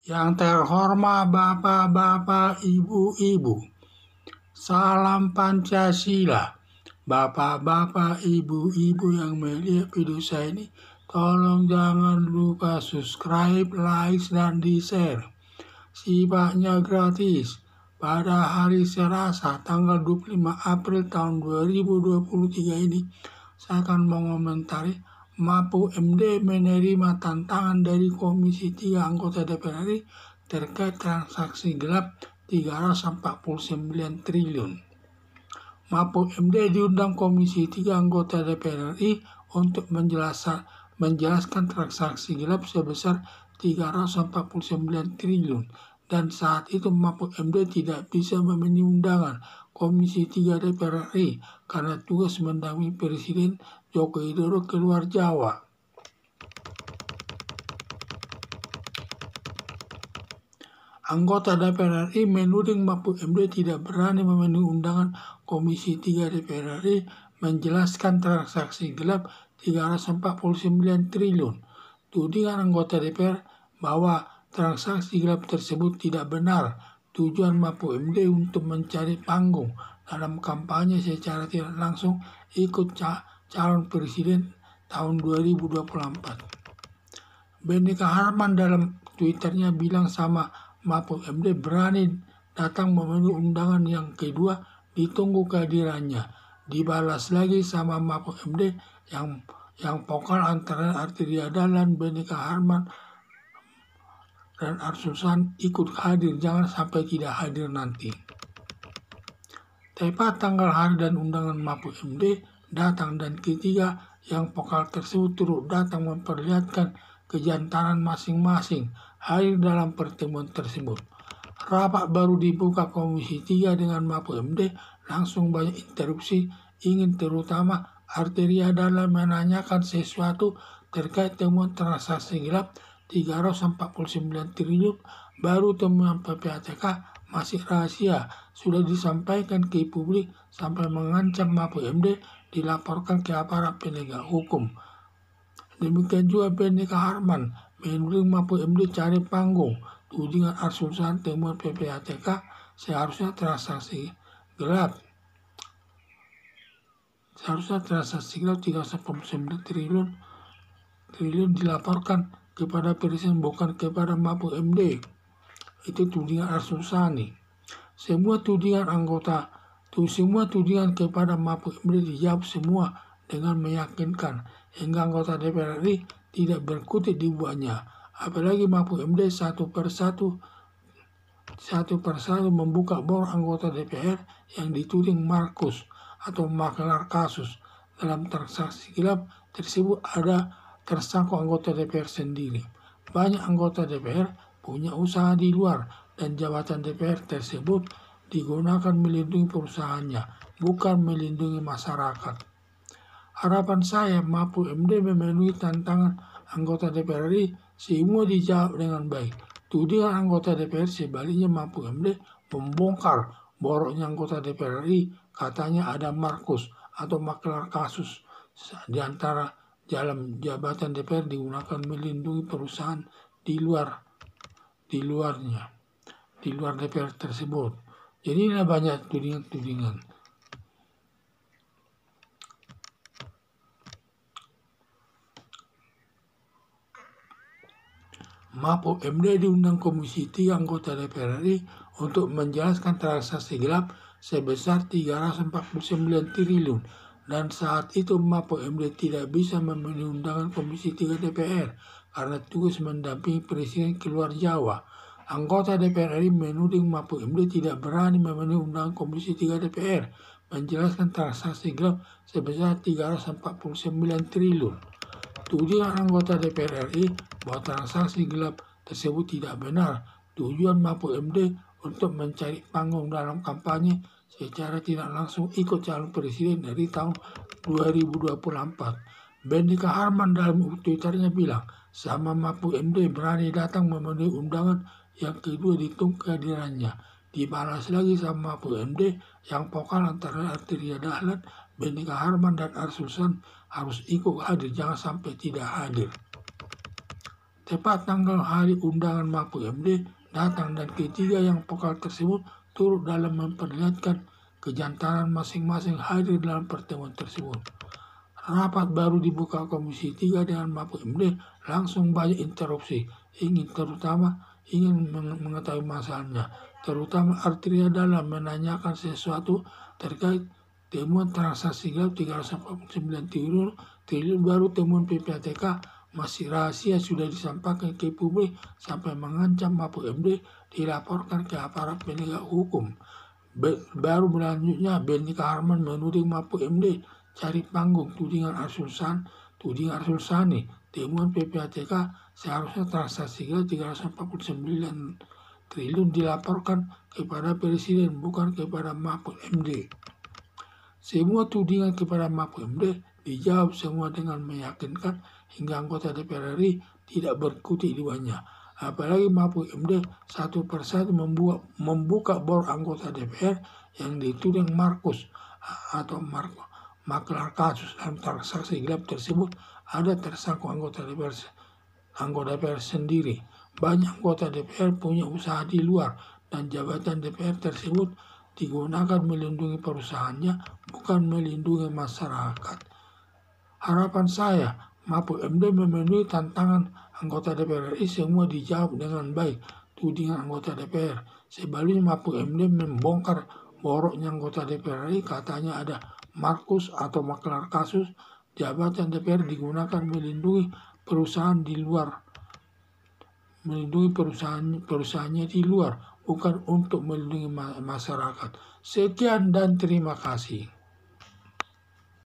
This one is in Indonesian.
Yang terhormat Bapak-bapak, Ibu-ibu, salam Pancasila. Bapak-bapak, Ibu-ibu yang melihat video saya ini, tolong jangan lupa subscribe, like, dan di-share. Sifatnya gratis. Pada hari Selasa tanggal 25 April tahun 2023 ini, saya akan mengomentari Mahfud MD menerima tantangan dari Komisi 3 anggota DPR RI terkait transaksi gelap 349 triliun. Mahfud MD diundang Komisi 3 anggota DPR RI untuk menjelaskan transaksi gelap sebesar 349 triliun. Dan saat itu Mahfud MD tidak bisa memenuhi undangan Komisi 3 DPR RI karena tugas mendampingi Presiden Joko Widodo keluar Jawa. Anggota DPR RI menuding Mahfud MD tidak berani memenuhi undangan Komisi 3 DPR RI menjelaskan transaksi gelap 349 triliun. Tudingan anggota DPR bahwa transaksi gelap tersebut tidak benar. Tujuan Mahfud MD untuk mencari panggung dalam kampanye secara tidak langsung ikut calon presiden tahun 2024. Benika Harman dalam Twitternya bilang sama Mahfud MD berani datang memenuhi undangan yang kedua, ditunggu kehadirannya. Dibalas lagi sama Mahfud MD yang vokal antara Arteria Dahlan, Benika Harman, dan Arsusan ikut hadir, jangan sampai tidak hadir nanti. Tepat tanggal hari dan undangan Mahfud MD datang dan ketiga yang vokal tersebut turut datang memperlihatkan kejantanan masing-masing hadir dalam pertemuan tersebut. Rapat baru dibuka Komisi 3 dengan Mahfud MD, langsung banyak interupsi, ingin terutama Arteria Dahlan menanyakan sesuatu terkait temuan transaksi gelap 349 triliun, baru temuan PPATK masih rahasia, sudah disampaikan ke publik sampai mengancam Mahfud MD dilaporkan ke aparat penegak hukum. Demikian juga Benika Harman menuding Mahfud MD cari panggung. Tudingan Arsusan temuan PPATK seharusnya transaksi gelap 349 triliun dilaporkan kepada Presiden bukan kepada Mahfud MD. Itu tudingan Arsusani. Semua tudingan kepada Mahfud MD dijawab semua dengan meyakinkan hingga anggota DPR RI tidak berkutik di buahnya. Apalagi Mahfud MD satu persatu membuka bor anggota DPR yang dituding Markus atau makelar kasus. Dalam transaksi gelap tersebut ada tersangkut anggota DPR sendiri. Banyak anggota DPR punya usaha di luar dan jabatan DPR tersebut digunakan melindungi perusahaannya, bukan melindungi masyarakat. Harapan saya Mahfud MD memenuhi tantangan anggota DPR RI, semua dijawab dengan baik. Tudingan anggota DPR sebaliknya Mahfud MD membongkar boroknya anggota DPR RI, katanya ada Markus atau makelar kasus di antara dalam jabatan DPR digunakan melindungi perusahaan di luar DPR tersebut. Jadi ini banyak tudingan. Mahfud MD diundang Komisi 3 anggota DPR RI untuk menjelaskan transaksi gelap sebesar 349 triliun. Dan saat itu Mahfud MD tidak bisa memenuhi undangan Komisi 3 DPR karena tugas mendampingi Presiden keluar Jawa. Anggota DPR RI menuding Mahfud MD tidak berani memenuhi undangan Komisi 3 DPR menjelaskan transaksi gelap sebesar 349 triliun. Tudingan anggota DPR RI bahwa transaksi gelap tersebut tidak benar. Tujuan Mahfud MD untuk mencari panggung dalam kampanye secara tidak langsung ikut calon presiden dari tahun 2024. Benika Harman dalam Twitternya bilang, sama Mahfud MD berani datang memenuhi undangan yang kedua ditunggu kehadirannya. Dibalas lagi sama Mahfud MD yang vokal antara Arteria Dahlan, Benika Harman, dan Arsusan harus ikut hadir, jangan sampai tidak hadir. Tepat tanggal hari undangan Mahfud MD datang dan ketiga yang vokal tersebut turut dalam memperlihatkan kejantanan masing-masing hadir dalam pertemuan tersebut. Rapat baru dibuka Komisi 3 dengan Mahfud MD, langsung banyak interupsi, ingin mengetahui masalahnya, terutama Arteria dalam menanyakan sesuatu terkait temuan transaksi gelap 349 triliun baru temuan PPATK masih rahasia sudah disampaikan ke publik sampai mengancam Mahfud MD dilaporkan ke aparat penegak hukum. Baru berlanjutnya Benika Harman menuding Mahfud MD cari panggung tudingan Arsul Sani. Temuan PPATK seharusnya transaksi gelap 349 triliun dilaporkan kepada Presiden, bukan kepada Mahfud MD. Semua tudingan kepada Mahfud MD dijawab semua dengan meyakinkan hingga anggota DPR RI tidak berkutik di wajahnya. Apalagi Mahfud MD satu persatu membuka bor anggota DPR yang dituding Markus atau maklar kasus. Dalam transaksi gelap tersebut ada tersangkut anggota DPR sendiri. Banyak anggota DPR punya usaha di luar dan jabatan DPR tersebut digunakan melindungi perusahaannya, bukan melindungi masyarakat. Harapan saya, Mahfud MD memenuhi tantangan anggota DPR RI, semua dijawab dengan baik tudingan anggota DPR. Sebaliknya Mahfud MD membongkar boroknya anggota DPR RI, katanya ada Markus atau maklar kasus, jabatan DPR digunakan melindungi perusahaan di luar, melindungi perusahaannya di luar, bukan untuk melindungi masyarakat. Sekian dan terima kasih.